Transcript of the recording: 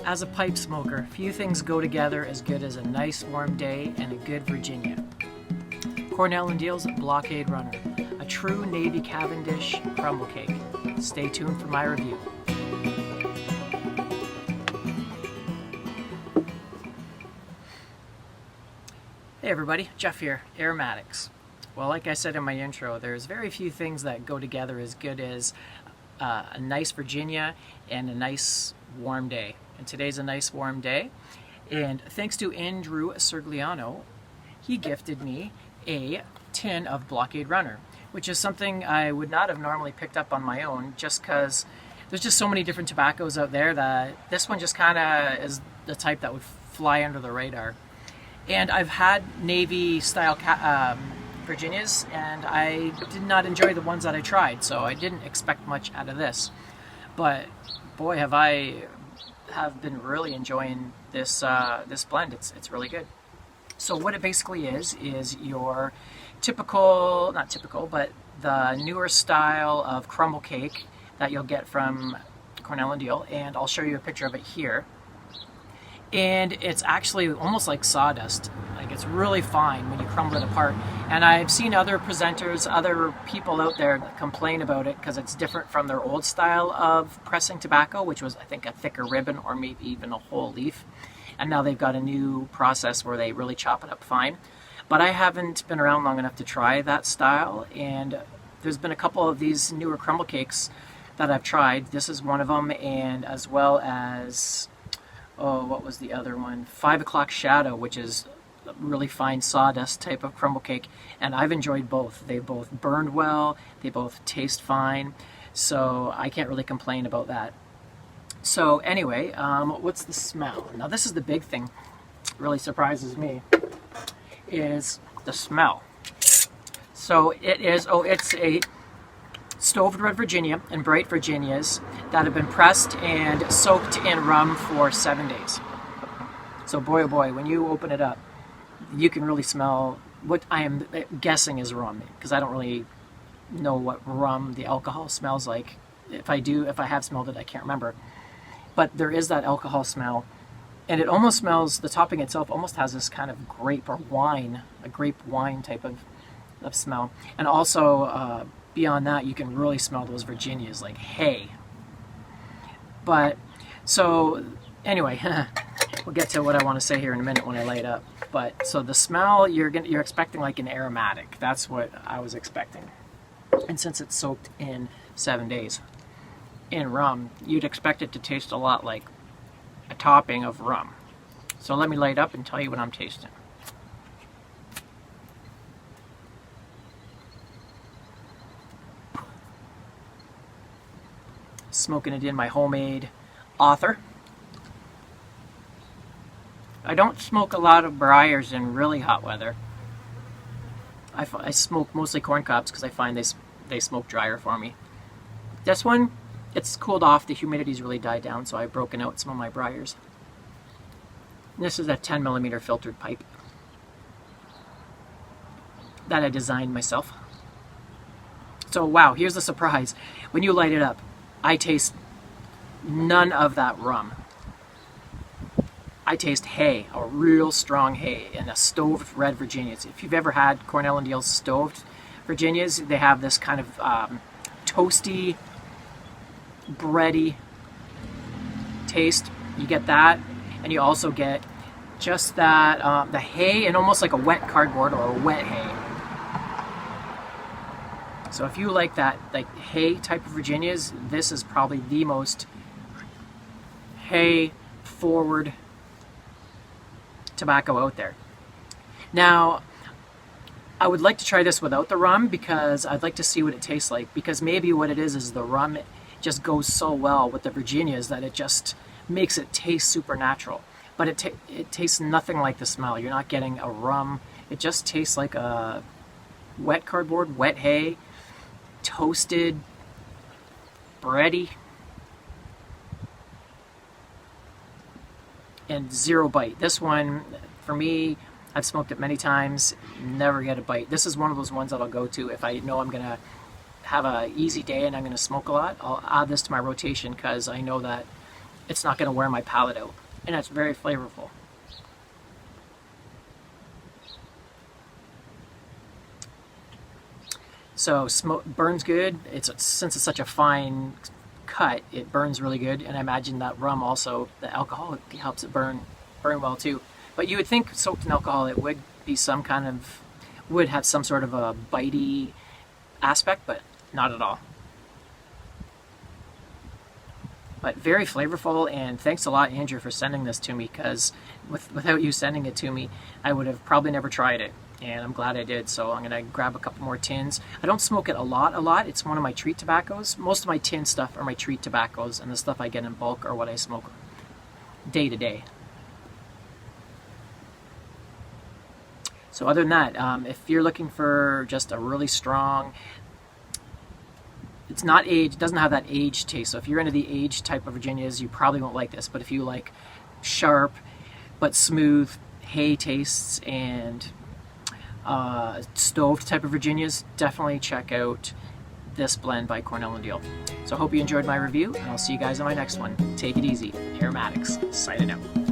As a pipe smoker, few things go together as good as a nice warm day and a good Virginia. Cornell Diehl's Blockade Runner, a true Navy Cavendish crumble cake. Stay tuned for my review. Hey everybody, Jeff here, Aromatics. Well, like I said in my intro, there's very few things that go together as good as a nice Virginia and a nice warm day. And today's a nice warm day. And thanks to Andrew Sergliano, he gifted me a tin of Blockade Runner, which is something I would not have normally picked up on my own just because there's just so many different tobaccos out there that this one just kind of is the type that would fly under the radar. And I've had Navy style Virginias, and I did not enjoy the ones that I tried, so I didn't expect much out of this. But boy, have been really enjoying this this blend. It's really good. So what it basically is your typical, not typical, but the newer style of crumble cake that you'll get from Cornell Diehl, and I'll show you a picture of it here. And it's actually almost like sawdust. Like, it's really fine when you crumble it apart. And I've seen other presenters, other people out there that complain about it because it's different from their old style of pressing tobacco, which was, I think, a thicker ribbon or maybe even a whole leaf. And now they've got a new process where they really chop it up fine. But I haven't been around long enough to try that style, and there's been a couple of these newer crumble cakes that I've tried. This is one of them, and as well as, oh, what was the other one? 5 o'clock Shadow, which is a really fine sawdust type of crumble cake, and I've enjoyed both. They both burned well, they both taste fine, so I can't really complain about that. So anyway, what's the smell? Now this is the big thing, really surprises me, is the smell. So it's a stoved red Virginia and bright Virginias that have been pressed and soaked in rum for 7 days. So boy oh boy, when you open it up, you can really smell what I am guessing is rum, because I don't really know what rum, the alcohol, smells like. If I have smelled it, I can't remember. But there is that alcohol smell, and it almost smells, the topping itself almost has this kind of grape or wine, a grape wine type of smell. And also, beyond that, you can really smell those Virginias, like hay. But, so, anyway, we'll get to what I want to say here in a minute when I light up. But, so the smell, you're expecting like an aromatic. That's what I was expecting. And since it's soaked in 7 days in rum, you'd expect it to taste a lot like a topping of rum. So let me light up and tell you what I'm tasting. Smoking it in my homemade author. I don't smoke a lot of briars in really hot weather. I smoke mostly corn cobs because I find they smoke drier for me. This one, it's cooled off, the humidity's really died down, so I've broken out some of my briars. This is a 10mm filtered pipe that I designed myself. So wow, here's the surprise. When you light it up, I taste none of that rum. I taste hay, a real strong hay, and a stoved red Virginias. If you've ever had Cornell Diehl's stoved Virginias, they have this kind of toasty, bready taste. You get that, and you also get just that, the hay, and almost like a wet cardboard or a wet hay. So if you like that, like hay type of Virginias, this is probably the most hay forward tobacco out there. Now, I would like to try this without the rum because I'd like to see what it tastes like, because maybe what it is the rum just goes so well with the Virginias that it just makes it taste supernatural. But it tastes nothing like the smell. You're not getting a rum. It just tastes like a wet cardboard, wet hay, toasted, bready, and zero bite. This one, for me, I've smoked it many times, never get a bite. This is one of those ones that I'll go to if I know I'm going to have an easy day and I'm going to smoke a lot. I'll add this to my rotation because I know that it's not going to wear my palate out, and it's very flavorful. So smoke burns good. Since it's such a fine cut, it burns really good, and I imagine that rum also, the alcohol, helps it burn well too. But you would think soaked in alcohol, it would be would have some sort of a bitey aspect, but not at all. But very flavorful, and thanks a lot, Andrew, for sending this to me, because without you sending it to me, I would have probably never tried it, and I'm glad I did. So I'm going to grab a couple more tins. I don't smoke it a lot. It's one of my treat tobaccos. Most of my tin stuff are my treat tobaccos, and the stuff I get in bulk are what I smoke day to day. So other than that, if you're looking for just a really strong, it's not aged, it doesn't have that aged taste. So if you're into the aged type of Virginias, you probably won't like this. But if you like sharp but smooth hay tastes and stove type of Virginias, definitely check out this blend by Cornell Diehl. So I hope you enjoyed my review, and I'll see you guys on my next one. Take it easy. Aromatics, signing out.